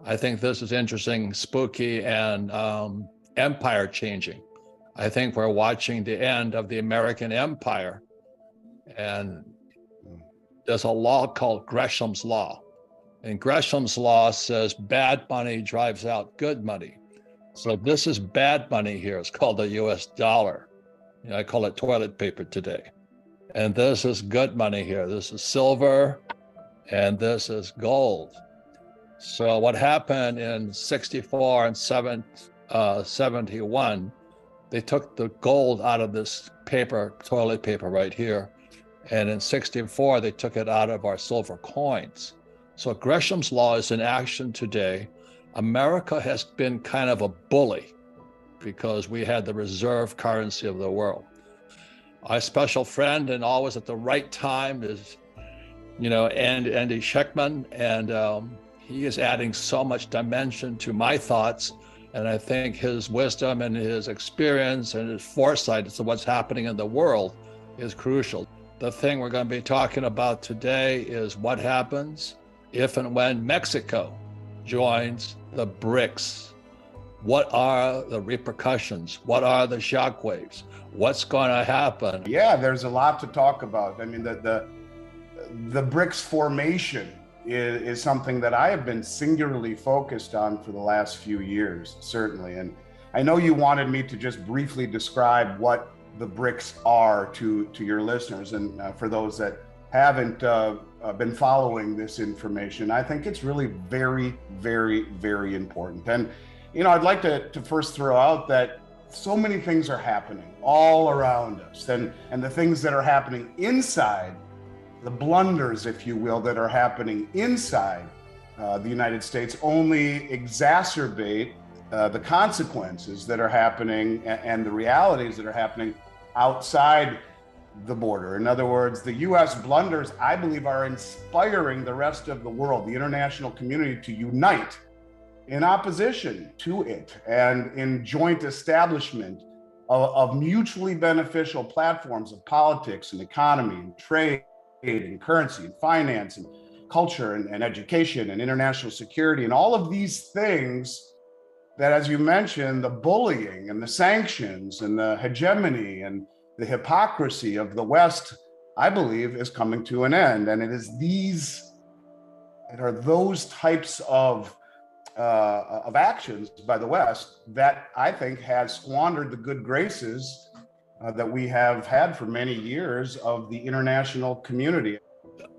I think this is interesting, spooky, and empire changing. I think we're watching the end of the American empire. And there's a law called Gresham's Law. And Gresham's Law says bad money drives out good money. So this is bad money here. It's called the US dollar. I call it toilet paper today. And this is good money here. This is silver, and this is gold. So what happened in 64 and 71, they took the gold out of this paper, toilet paper right here. And in 64, they took it out of our silver coins. So Gresham's Law is in action today. America has been kind of a bully because we had the reserve currency of the world. Our special friend and always at the right time is, Andy Shechtman, and he is adding so much dimension to my thoughts. And I think his wisdom and his experience and his foresight as to what's happening in the world is crucial. The thing we're going to be talking about today is what happens if and when Mexico joins the BRICS. What are the repercussions? What are the shockwaves? What's going to happen? Yeah, there's a lot to talk about. I mean, the BRICS formation is something that I have been singularly focused on for the last few years, certainly. And I know you wanted me to just briefly describe what the BRICS are to your listeners. And for those that haven't been following this information, I think it's really very, very, very important. And, I'd like to first throw out that so many things are happening all around us, and the things that are happening inside, the blunders, if you will, that are happening inside the United States only exacerbate the consequences that are happening and the realities that are happening outside the border. In other words, the US blunders, I believe, are inspiring the rest of the world, the international community, to unite in opposition to it and in joint establishment of mutually beneficial platforms of politics and economy and trade and currency and finance and culture and education and international security and all of these things that, as you mentioned, the bullying and the sanctions and the hegemony and the hypocrisy of the West, I believe, is coming to an end. And it is those types of actions by the West that I think has squandered the good graces that we have had for many years of the international community.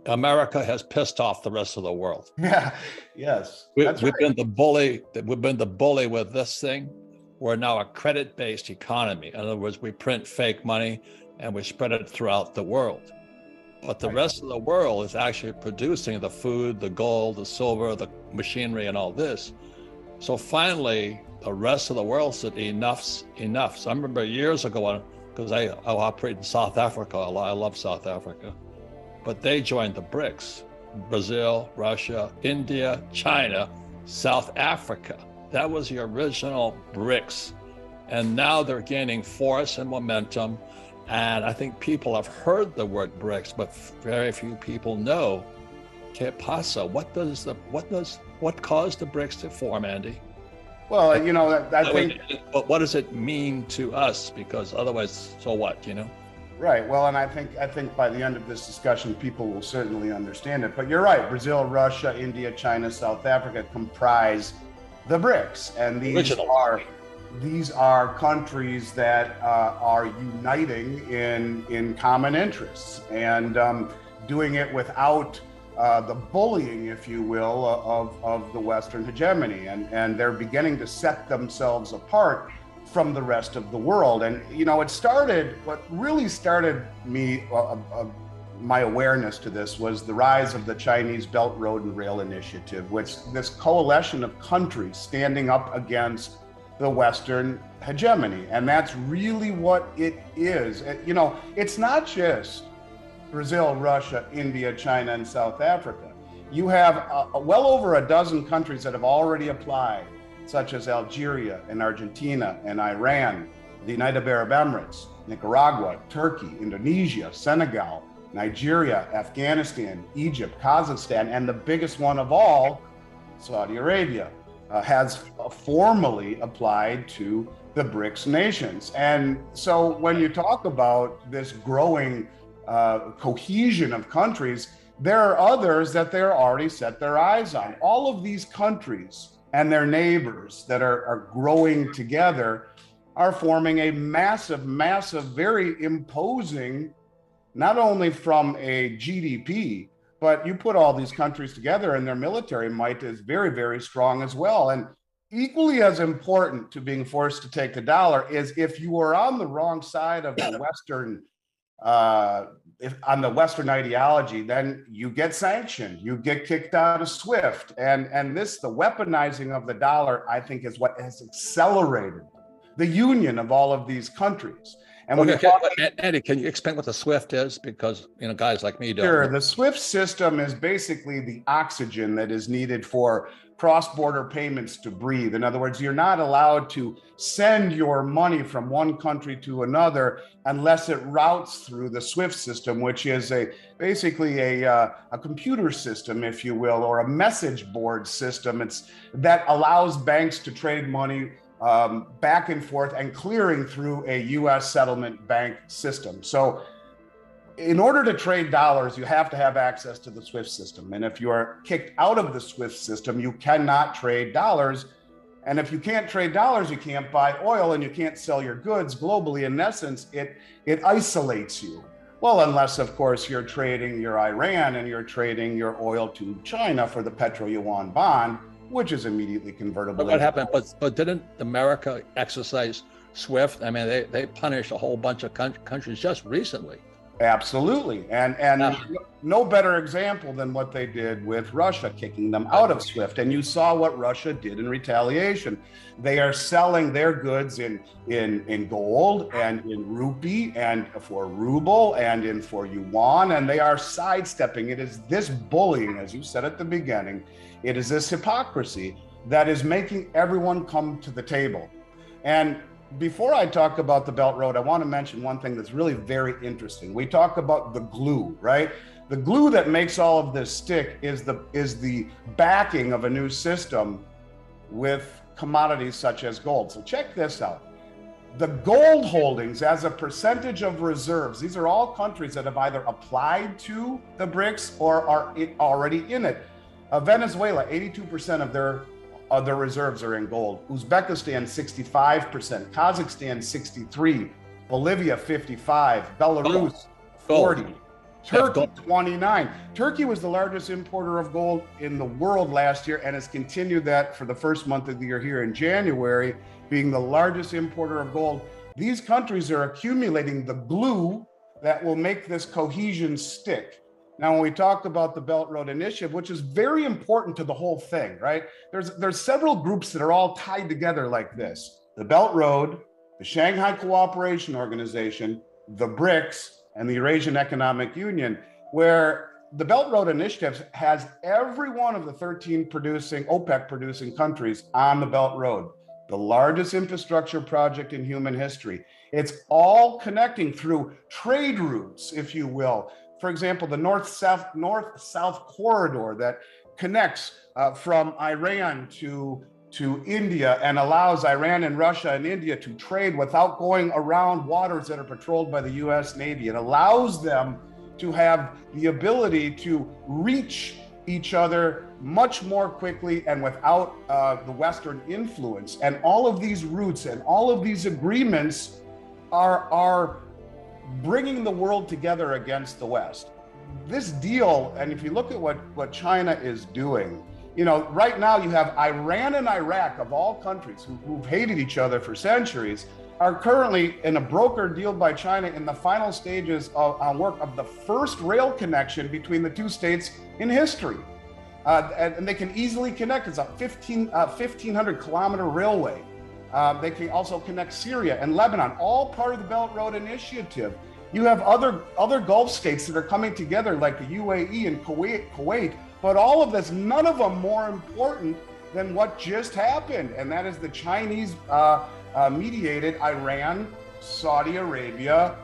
America has pissed off the rest of the world. Yeah, yes. We've been the bully. We've been the bully with this thing. We're now a credit-based economy. In other words, we print fake money and we spread it throughout the world. But the rest of the world is actually producing the food, the gold, the silver, the machinery, and all this. So finally, the rest of the world said, enough's enough. So I remember years ago, because I operate in South Africa a lot. I love South Africa. But they joined the BRICS: Brazil, Russia, India, China, South Africa. That was the original BRICS. And now they're gaining force and momentum. And I think people have heard the word BRICS, but very few people know. ¿Qué pasa? What caused the BRICS to form, Andy? Well, I think. But what does it mean to us? Because otherwise, so what? Right. Well, and I think by the end of this discussion, people will certainly understand it. But you're right. Brazil, Russia, India, China, South Africa comprise the BRICS, and these are countries that are uniting in common interests and doing it without the bullying, if you will, of the Western hegemony, and they're beginning to set themselves apart from the rest of the world. And what really started me my awareness to this was the rise of the Chinese Belt Road and Rail Initiative, which this coalition of countries standing up against the Western hegemony. And that's really what it is. It's not just Brazil, Russia, India, China, and South Africa. You have well over a dozen countries that have already applied, such as Algeria and Argentina and Iran, the United Arab Emirates, Nicaragua, Turkey, Indonesia, Senegal, Nigeria, Afghanistan, Egypt, Kazakhstan, and the biggest one of all, Saudi Arabia, has formally applied to the BRICS nations. And so when you talk about this growing cohesion of countries, there are others that they're already set their eyes on. All of these countries and their neighbors that are growing together are forming a massive, very imposing, not only from a GDP, but you put all these countries together and their military might is very, very strong as well. And equally as important to being forced to take the dollar is if you are on the wrong side of the Western, on the Western ideology, then you get sanctioned, you get kicked out of SWIFT. And this, the weaponizing of the dollar, I think is what has accelerated the union of all of these countries. And when Andy, can you explain what the SWIFT is? Because guys like me don't. Sure. The SWIFT system is basically the oxygen that is needed for cross-border payments to breathe. In other words, you're not allowed to send your money from one country to another unless it routes through the SWIFT system, which is basically a computer system, if you will, or a message board system. That allows banks to trade money back and forth and clearing through a U.S. settlement bank system. So in order to trade dollars, you have to have access to the SWIFT system. And if you are kicked out of the SWIFT system, you cannot trade dollars. And if you can't trade dollars, you can't buy oil and you can't sell your goods globally. In essence, it isolates you. Well, unless, of course, you're trading your Iran and you're trading your oil to China for the Petro Yuan bond, which is immediately convertible. But what happened? But didn't America exercise SWIFT? I mean, they punished a whole bunch of countries just recently. Absolutely. And no better example than what they did with Russia, kicking them out of SWIFT. And you saw what Russia did in retaliation. They are selling their goods in gold and in rupee and for ruble and for yuan, and they are sidestepping. It is this bullying, as you said at the beginning, it is this hypocrisy that is making everyone come to the table. And before I talk about the Belt Road, I want to mention one thing that's really very interesting. We talk about the glue, right? The glue that makes all of this stick is the backing of a new system with commodities such as gold. So check this out. The gold holdings as a percentage of reserves, these are all countries that have either applied to the BRICS or are already in it. Venezuela, 82% of their reserves are in gold. Uzbekistan, 65%. Kazakhstan, 63%. Bolivia, 55%. Belarus, 40%. Turkey, 29%. Turkey was the largest importer of gold in the world last year and has continued that for the first month of the year here in January, being the largest importer of gold. These countries are accumulating the glue that will make this cohesion stick. Now, when we talk about the Belt Road Initiative, which is very important to the whole thing, right? There's several groups that are all tied together like this. The Belt Road, the Shanghai Cooperation Organization, the BRICS, and the Eurasian Economic Union, where the Belt Road Initiative has every one of the 13 OPEC producing countries on the Belt Road, the largest infrastructure project in human history. It's all connecting through trade routes, if you will. For example, the north-south corridor that connects from Iran to India and allows Iran and Russia and India to trade without going around waters that are patrolled by the US Navy. It allows them to have the ability to reach each other much more quickly and without the Western influence. And all of these routes and all of these agreements are bringing the world together against the West. This deal, and if you look at what China is doing, right now you have Iran and Iraq, of all countries who've hated each other for centuries, are currently in a brokered deal by China in the final stages on work of the first rail connection between the two states in history. And they can easily connect. It's a 1,500 kilometer railway. They can also connect Syria and Lebanon, all part of the Belt Road Initiative. You have other Gulf states that are coming together like the UAE and Kuwait, but all of this, none of them more important than what just happened, and that is the Chinese mediated Iran, Saudi Arabia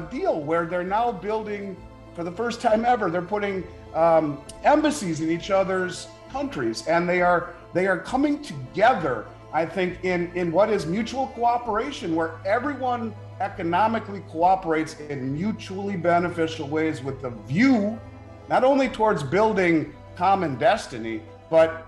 deal, where they're now building, for the first time ever, they're putting embassies in each other's countries, and they are coming together, I think, in what is mutual cooperation, where everyone economically cooperates in mutually beneficial ways with the view not only towards building common destiny, but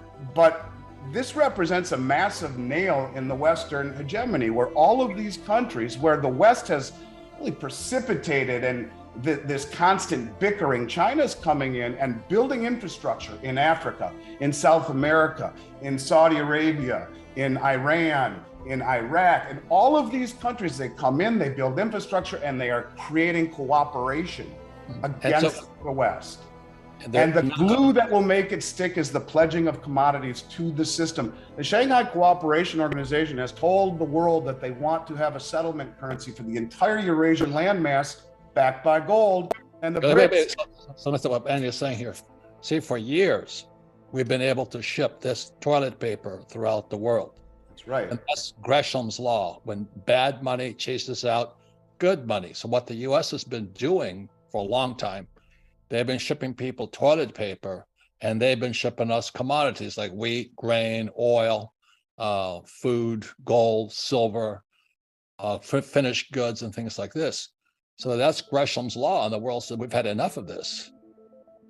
this represents a massive nail in the Western hegemony, where all of these countries, where the West has really precipitated and this constant bickering, China's coming in and building infrastructure in Africa, in South America, in Saudi Arabia, in Iran, in Iraq, and all of these countries, they come in, they build infrastructure, and they are creating cooperation against the West. And the glue that will make it stick is the pledging of commodities to the system. The Shanghai Cooperation Organization has told the world that they want to have a settlement currency for the entire Eurasian landmass backed by gold. And the BRICS. So that's what Andy is saying here. See, for years, we've been able to ship this toilet paper throughout the world. That's right. And that's Gresham's law, when bad money chases out good money. So what the U.S. has been doing for a long time, they've been shipping people toilet paper, and they've been shipping us commodities like wheat, grain, oil, food, gold, silver, finished goods, and things like this. So that's Gresham's law, and the world said, we've had enough of this.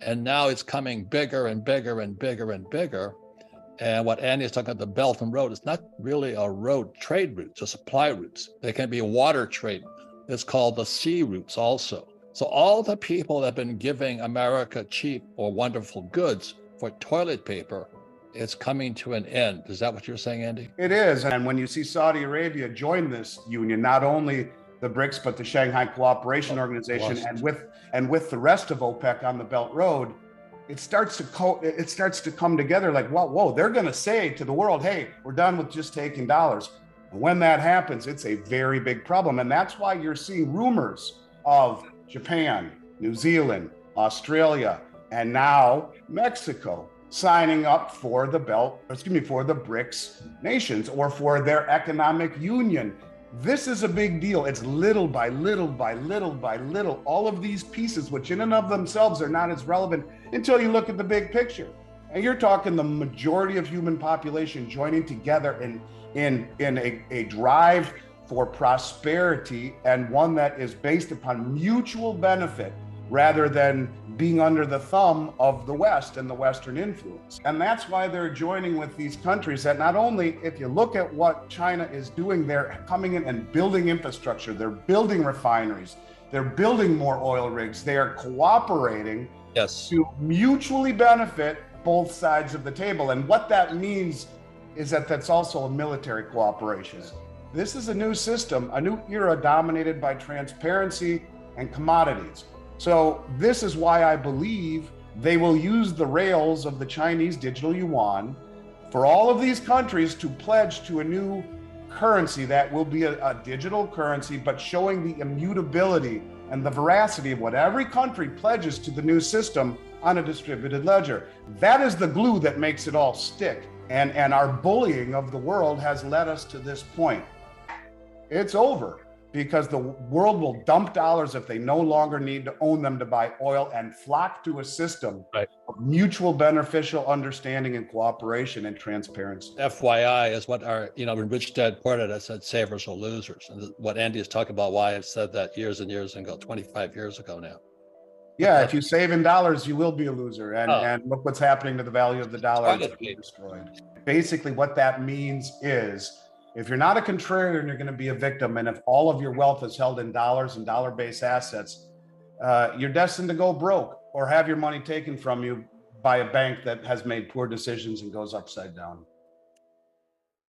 And now it's coming bigger and bigger and bigger and bigger. And what Andy is talking about, the Belt and Road, is not really a road trade route, it's supply routes. They can be water trade. It's called the sea routes also. So all the people that have been giving America cheap or wonderful goods for toilet paper, it's coming to an end. Is that what you're saying, Andy? It is. And when you see Saudi Arabia join this union, not only the BRICS, but the Shanghai Cooperation Organization, and with the rest of OPEC on the Belt Road, it starts to come together like, whoa, they're going to say to the world, hey, we're done with just taking dollars. And when that happens, it's a very big problem. And that's why you're seeing rumors of Japan, New Zealand, Australia, and now Mexico signing up for the BRICS nations, or for their economic union. This is a big deal. It's little by little by little by little, all of these pieces, which in and of themselves are not as relevant until you look at the big picture. And you're talking the majority of human population joining together in a drive for prosperity, and one that is based upon mutual benefit rather than being under the thumb of the West and the Western influence. And that's why they're joining with these countries that not only, if you look at what China is doing, they're coming in and building infrastructure, they're building refineries, they're building more oil rigs, they are cooperating to mutually benefit both sides of the table. And what that means is that that's also a military cooperation. This is a new system, a new era dominated by transparency and commodities. So this is why I believe they will use the rails of the Chinese digital yuan for all of these countries to pledge to a new currency that will be a digital currency, but showing the immutability and the veracity of what every country pledges to the new system on a distributed ledger. That is the glue that makes it all stick. And our bullying of the world has led us to this point. It's over, because the world will dump dollars if they no longer need to own them to buy oil, and flock to a system of mutual beneficial understanding and cooperation and transparency. FYI is what our, when Rich Dad Poor Dad, I said savers are losers. And what Andy is talking about, why I've said that years and years ago, 25 years ago now. Yeah, if you save in dollars, you will be a loser. And look what's happening to the value of the dollar. It's being destroyed. Basically, what that means is, if you're not a contrarian, you're going to be a victim. And if all of your wealth is held in dollars and dollar-based assets, you're destined to go broke or have your money taken from you by a bank that has made poor decisions and goes upside down.